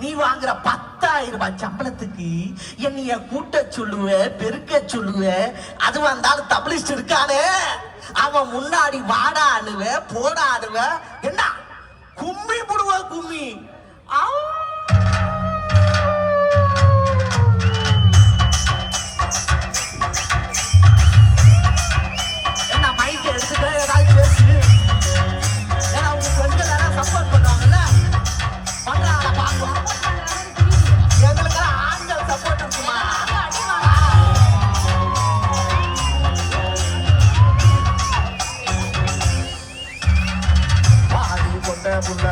நீ வாங்குற 10,000 ரூபாய் சம்பளத்துக்கு என்னைய கூட்ட சொல்லுவ, பெருக்க சொல்லுவ. அது வந்தாலும் தபிலிஸ்ட் இருக்கானே, அவன் முன்னாடி வாடாடுவ, போடாடுவ, என்ன கும்மி புடுவ கும்மி. என்ன மைக் எடுத்துக்க, ஏதாவது பேசு. ஏன்னா உங்க ஃப்ரெண்ட்ஸ் எல்லாம் சப்போர்ட் பண்ணுவாங்கல்ல, பண்றாங்க பாக்குவோம். எங்களுக்கு ஆண்கள் சப்போர்ட் இருக்குமா? வாடி கொண்ட புள்ள